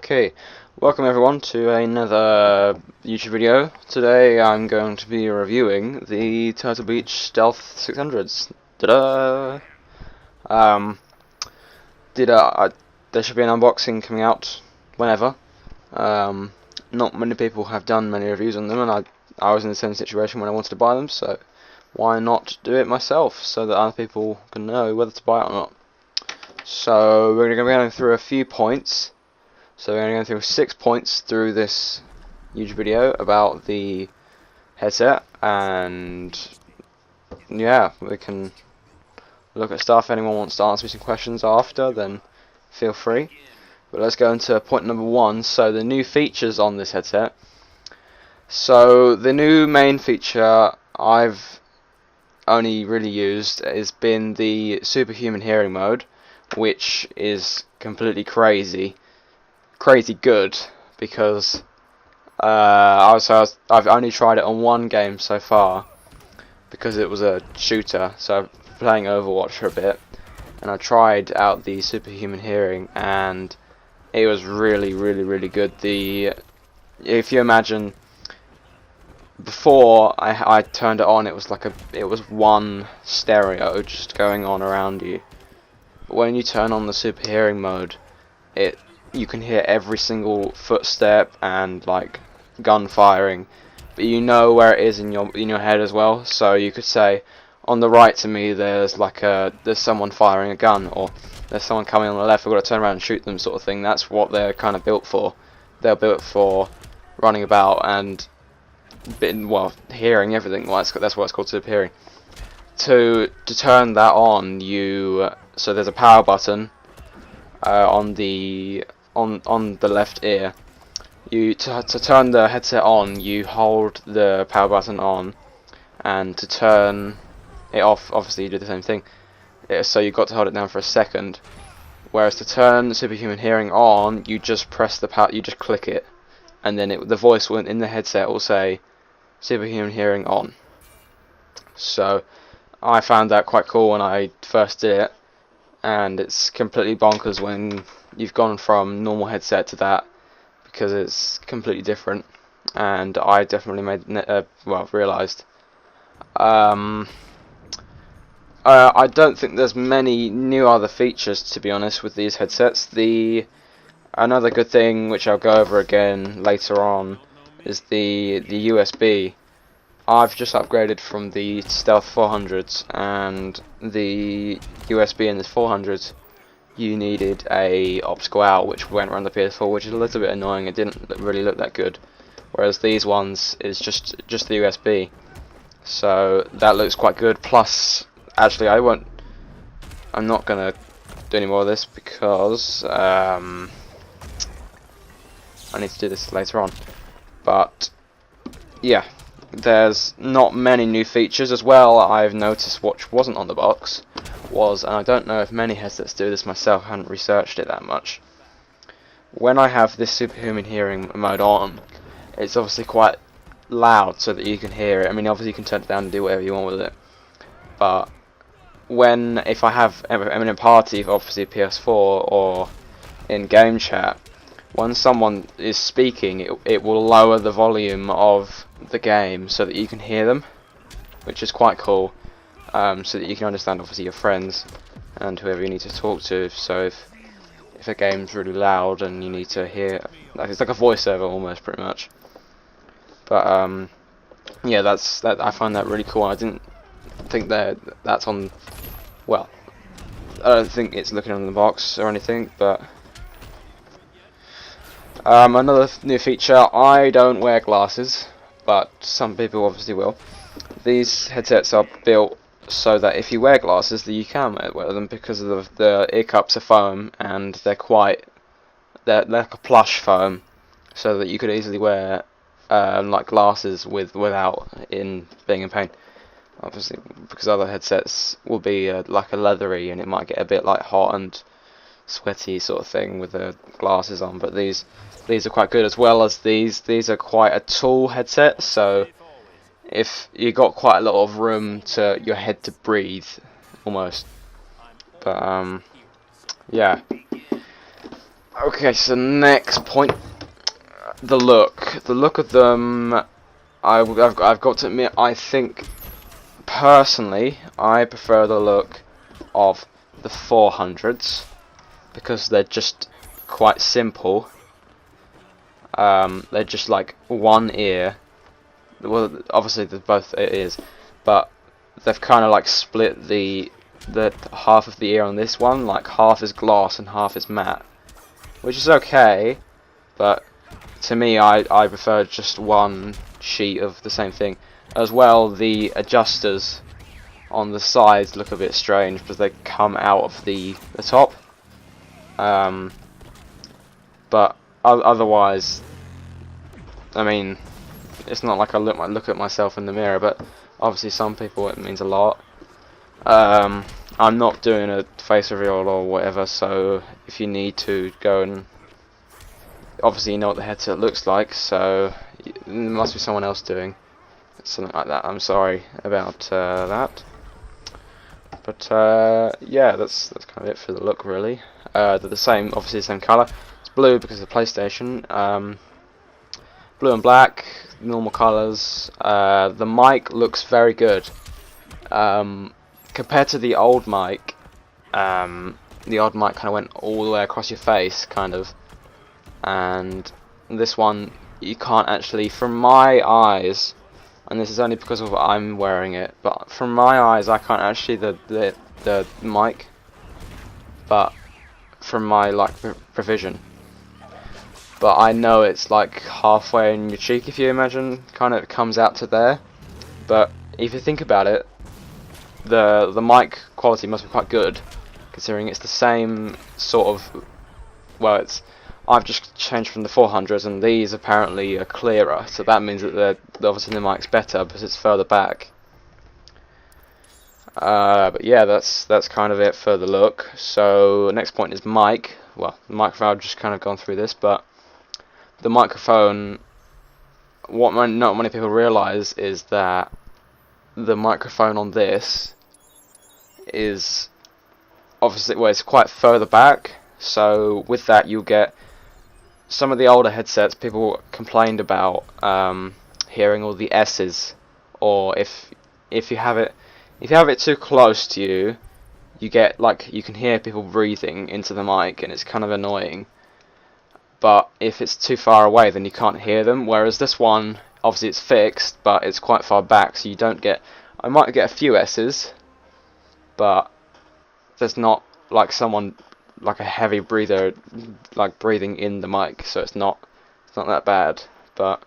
Okay, welcome everyone to another YouTube video. Today I'm going to be reviewing the Turtle Beach Stealth 600s. Ta-da! There should be an unboxing coming out whenever. Not many people have done many reviews on them, and I was in the same situation when I wanted to buy them, so why not do it myself so that other people can know whether to buy it or not. So we're going to be going through a few points. So we're going to go through 6 points through this YouTube video about the headset, and yeah, we can look at stuff. If anyone wants to answer me some questions after, then feel free. But let's go into point number 1. So the new features on this headset. So the new main feature I've only really used has been the superhuman hearing mode, which is completely crazy good, because I've only tried it on one game so far because it was a shooter, so I'm playing Overwatch for a bit, and I tried out the superhuman hearing and it was really good. If you imagine, before I turned it on, it was one stereo just going on around you. But when you turn on the super hearing mode, you can hear every single footstep and like gun firing, but you know where it is in your head as well. So you could say, on the right to me there's someone firing a gun, or there's someone coming on the left, I've got to turn around and shoot them, sort of thing. That's what they're kind of built for. They're built for running about and hearing everything. Well, that's what it's called, super hearing. To turn that on, so there's a power button on the left ear. To turn the headset on, you hold the power button on, and to turn it off, obviously you do the same thing. So you've got to hold it down for a second. Whereas to turn superhuman hearing on, you just press the power, you just click it, and then the voice in the headset will say superhuman hearing on. So I found that quite cool when I first did it, and it's completely bonkers when you've gone from normal headset to that, because it's completely different, and I definitely realised. I don't think there's many new other features, to be honest, with these headsets. Another good thing, which I'll go over again later on, is the USB. I've just upgraded from the Stealth 400s, and the USB in the 400s, you needed a optical out, which went around the Ps4, which is a little bit annoying. It didn't really look that good. Whereas these ones is just the USB, so that looks quite good. Plus, actually, I'm not gonna do any more of this because I need to do this later on. But yeah, there's not many new features as well. I've noticed what wasn't on the box and I don't know if many headsets do this myself, I haven't researched it that much. When I have this superhuman hearing mode on, it's obviously quite loud so that you can hear it. I mean, obviously you can turn it down and do whatever you want with it, but if I'm in a party, obviously Ps4 or in game chat, when someone is speaking, it will lower the volume of the game so that you can hear them, which is quite cool, so that you can understand obviously your friends and whoever you need to talk to. So if a game's really loud and you need to hear, it's like a voiceover almost, pretty much. But yeah, I find that really cool. I didn't think that's on. Well, I don't think it's looking on the box or anything, but another new feature. I don't wear glasses, but some people obviously will. These headsets are built so that if you wear glasses, that you can wear them, because of the ear cups are foam, and they're like a plush foam, so that you could easily wear like glasses without being in pain. Obviously, because other headsets will be like a leathery, and it might get a bit like hot and sweaty sort of thing with the glasses on. But these are quite good, as well as these are quite a tall headset, so if you got quite a lot of room to your head to breathe, almost. But yeah, Okay, so next point, the look. The look of them, I've got to admit, I think, personally, I prefer the look of the 400s, because they're just quite simple. They're just like one ear. Well, obviously they're both ears, but they've kind of like split the half of the ear on this one, like half is gloss and half is matte, which is okay, but to me I prefer just one sheet of the same thing. As well, the adjusters on the sides look a bit strange because they come out of the top, but otherwise, I mean, it's not like I look at myself in the mirror, but obviously some people it means a lot. I'm not doing a face reveal or whatever, so if you need to go and obviously you know what the headset looks like, so there must be someone else doing something like that. I'm sorry about that, but yeah, that's kind of it for the look really. They're the same, obviously the same colour. It's blue because of the PlayStation. Blue and black, normal colours. The mic looks very good. Compared to the old mic kind of went all the way across your face, kind of. And this one, you can't actually, from my eyes, and this is only because of I'm wearing it, but from my eyes I can't actually the mic, but from my like provision. But I know it's like halfway in your cheek, if you imagine, kind of comes out to there. But if you think about it, the mic quality must be quite good, considering it's the same sort of, well, I've just changed from the 400s and these apparently are clearer, so that means that obviously the mic's better because it's further back. But yeah, that's kind of it for the look. So next point is mic. Well, the microphone, I've just kind of gone through this, but the microphone, what not many people realise is that the microphone on this is obviously, well, it's quite further back, so with that you'll get some of the older headsets. People complained about hearing all the S's, or if you have it too close to you, you get like, you can hear people breathing into the mic and it's kind of annoying. But if it's too far away, then you can't hear them, whereas this one, obviously it's fixed, but it's quite far back, so you don't get, I might get a few S's, but there's not like someone, like a heavy breather, like breathing in the mic, so it's not that bad. But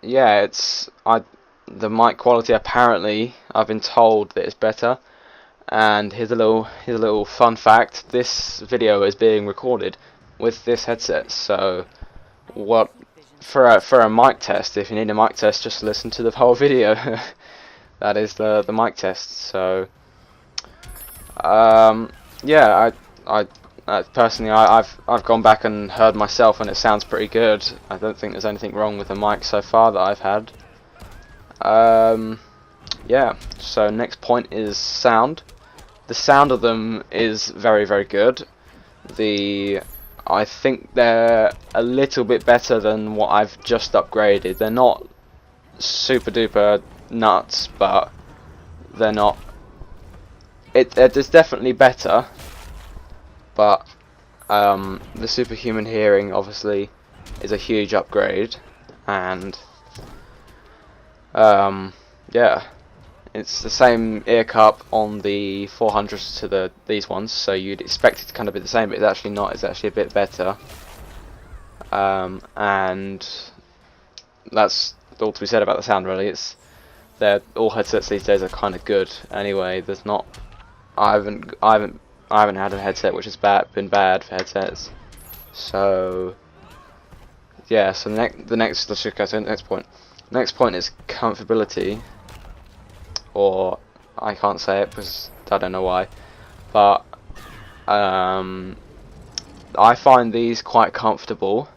yeah, the mic quality, apparently I've been told that it's better. And here's a little fun fact: this video is being recorded with this headset. So, what for a mic test? If you need a mic test, just listen to the whole video. That is the mic test. So, yeah, I personally, I've gone back and heard myself, and it sounds pretty good. I don't think there's anything wrong with the mic so far that I've had. Yeah. So next point is sound. The sound of them is very, very good. I think they're a little bit better than what I've just upgraded. They're not super duper nuts, but they're not. It's definitely better. But the superhuman hearing obviously is a huge upgrade, and yeah. It's the same ear cup on the 400s to these ones, so you'd expect it to kind of be the same, but it's actually not. It's actually a bit better. And that's all to be said about the sound, really. All headsets these days are kind of good. Anyway, there's not. I haven't had a headset which has been bad for headsets. So yeah. So let's just go to the next point. Next point is comfortability. Or I can't say it because I don't know why, but I find these quite comfortable.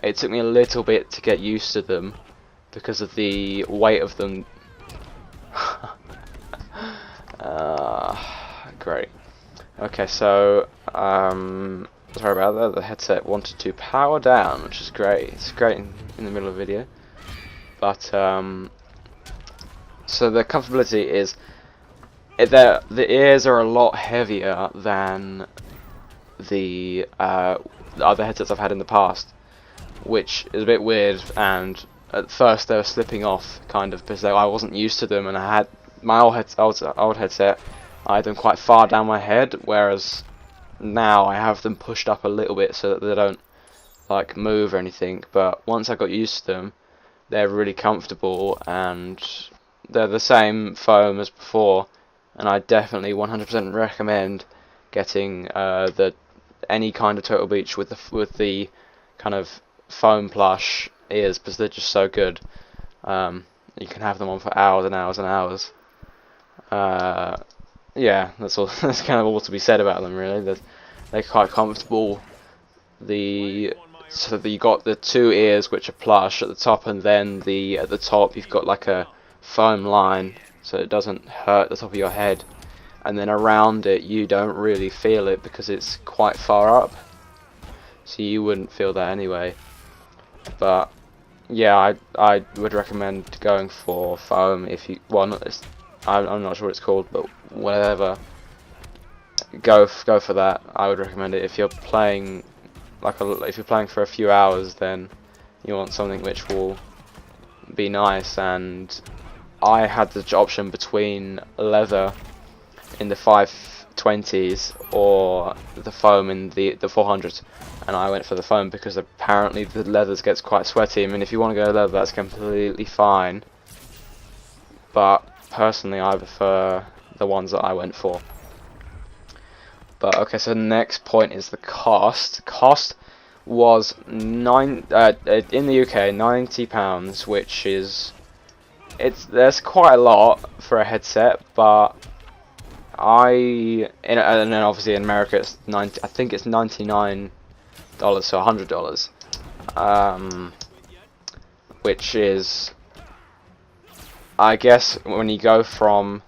It took me a little bit to get used to them because of the weight of them. Great. Okay, so sorry about that. The headset wanted to power down, which is great. It's great in the middle of a video. But so the comfortability is the ears are a lot heavier than the other headsets I've had in the past, which is a bit weird. And at first they were slipping off, kind of, because I wasn't used to them, and I had my old headset. I had them quite far down my head, whereas now I have them pushed up a little bit so that they don't like move or anything. But once I got used to them, they're really comfortable, and they're the same foam as before. And I definitely 100% recommend getting any kind of Turtle Beach with the kind of foam plush ears, because they're just so good. You can have them on for hours and hours and hours. Yeah, that's all. That's kind of all to be said about them, really. They're quite comfortable. So that you got the two ears which are plush at the top, and then at the top you've got like a foam line, so it doesn't hurt the top of your head. And then around it you don't really feel it because it's quite far up, so you wouldn't feel that anyway. But yeah, I would recommend going for foam if you I'm not sure what it's called, but whatever. Go for that. I would recommend it if you're playing if you're playing for a few hours. Then you want something which will be nice. And I had the option between leather in the 520s or the foam in the 400s, and I went for the foam because apparently the leathers gets quite sweaty. I mean, if you want to go leather, that's completely fine, but personally I prefer the ones that I went for. But okay, so the next point is the cost. Cost was in the UK £90, which is there's quite a lot for a headset, but and then obviously in America it's I think it's $99, so $100, which is, I guess, when you go from,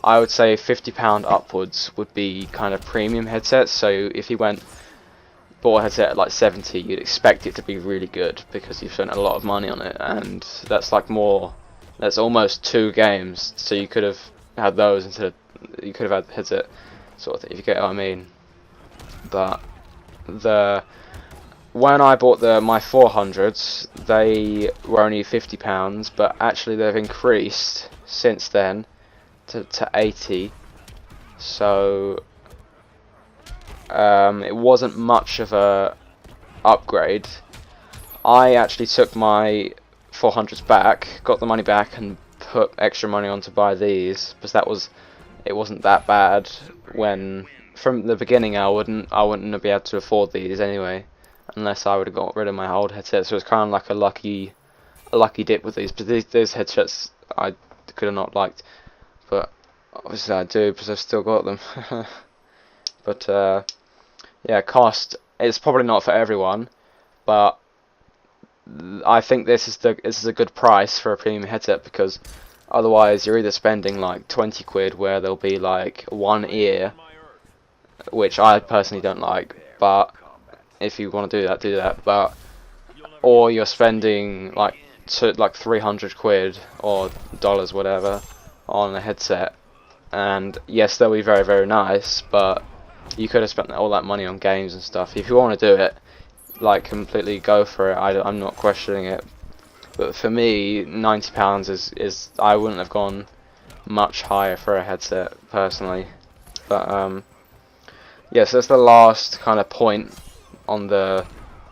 I would say £50 upwards would be kind of premium headsets. So if you bought a headset at like 70, you'd expect it to be really good because you've spent a lot of money on it, and that's almost 2 games. So you could have had those instead of, you could have had the headset, sort of thing, if you get what I mean. But when I bought my 400s, they were only £50, but actually they've increased since then to 80. So it wasn't much of a upgrade. I actually took my 400s back, got the money back, and put extra money on to buy these, because it wasn't that bad. When from the beginning I wouldn't have been able to afford these anyway, unless I would have got rid of my old headset. So it's kind of like a lucky dip with these. But these headsets I could have not liked, but obviously I do because I've still got them. But yeah, cost, it's probably not for everyone, but I think this is a good price for a premium headset, because otherwise you're either spending like 20 quid where there'll be like one ear, which I personally don't like, but if you want to do that, but or you're spending like 300 quid or dollars, whatever, on a headset. And yes, they'll be very, very nice, but you could have spent all that money on games and stuff. If you want to do it, like, completely go for it. I'm not questioning it. But for me, £90 is I wouldn't have gone much higher for a headset personally. But yeah, so that's the last kind of point on the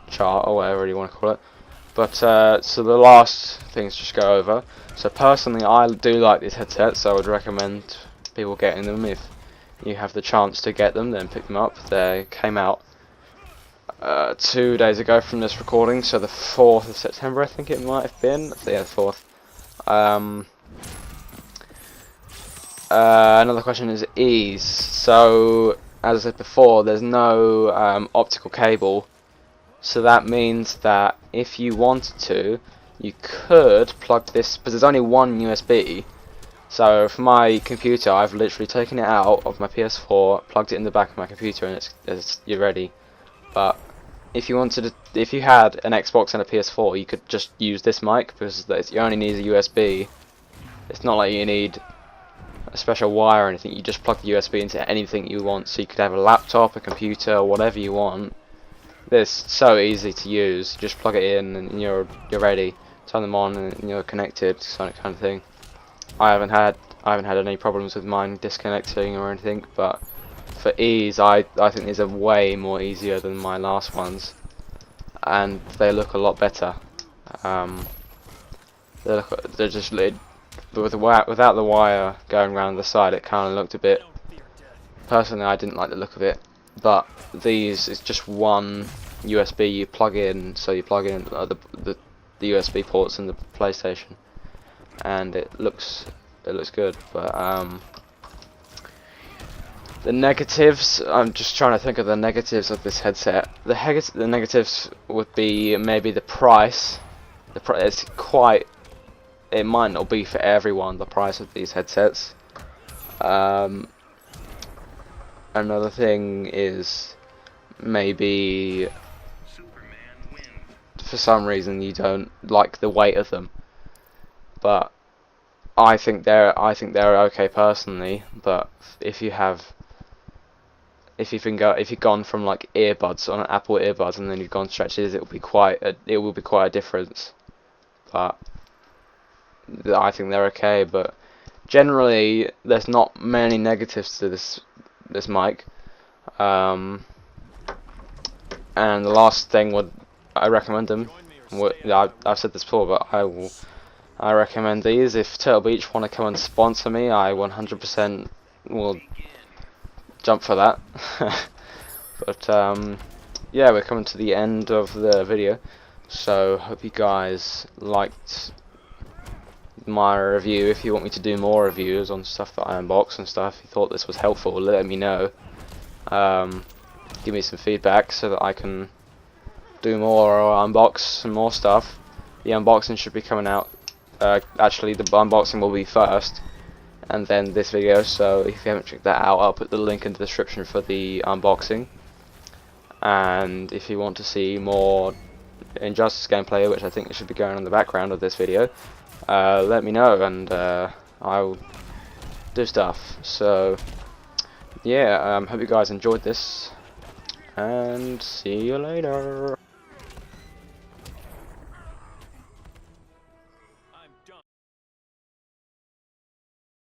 chart, or whatever you want to call it. But so the last things just go over. So personally, I do like these headsets, so I would recommend people getting them. If you have the chance to get them, then pick them up. They came out 2 days ago from this recording, so the 4th of September I think it might have been. Yeah, the 4th. Another question is ease. So as I said before, there's no optical cable, so that means that if you wanted to, you could plug this, because there's only one USB, So for my computer, I've literally taken it out of my PS4, plugged it in the back of my computer, and you're ready. But if you had an Xbox and a PS4, you could just use this mic because you only need a USB. It's not like you need a special wire or anything. You just plug the USB into anything you want. So you could have a laptop, a computer, whatever you want. It's so easy to use. Just plug it in and you're ready. Turn them on and you're connected, kind of thing. I haven't had any problems with mine disconnecting or anything, but for ease, I think these are way more easier than my last ones, and they look a lot better. They're just without the wire going around the side. It kind of looked a bit. Personally, I didn't like the look of it, but these is just one USB you plug in. So you plug in the USB ports in the PlayStation, and it looks good. But the negatives, I'm just trying to think of the negatives of this headset. The negatives would be maybe the price. It might not be for everyone, the price of these headsets. Another thing is maybe for some reason you don't like the weight of them, but I think they're okay personally. But if you've gone from like earbuds on an Apple earbuds and then you've gone stretches, it will be quite a difference. But I think they're okay. But generally, there's not many negatives to this mic. And the last thing I recommend them. I've said this before, but I recommend these. If Turtle Beach want to come and sponsor me, I 100% will jump for that. But yeah, we're coming to the end of the video, so hope you guys liked my review. If you want me to do more reviews on stuff that I unbox and stuff, if you thought this was helpful, let me know. Give me some feedback so that I can do more or unbox some more stuff. The unboxing should be coming out. Actually, the unboxing will be first, and then this video. So if you haven't checked that out, I'll put the link in the description for the unboxing. And if you want to see more Injustice gameplay, which I think should be going on in the background of this video, let me know, and I'll do stuff. So yeah, hope you guys enjoyed this, and see you later.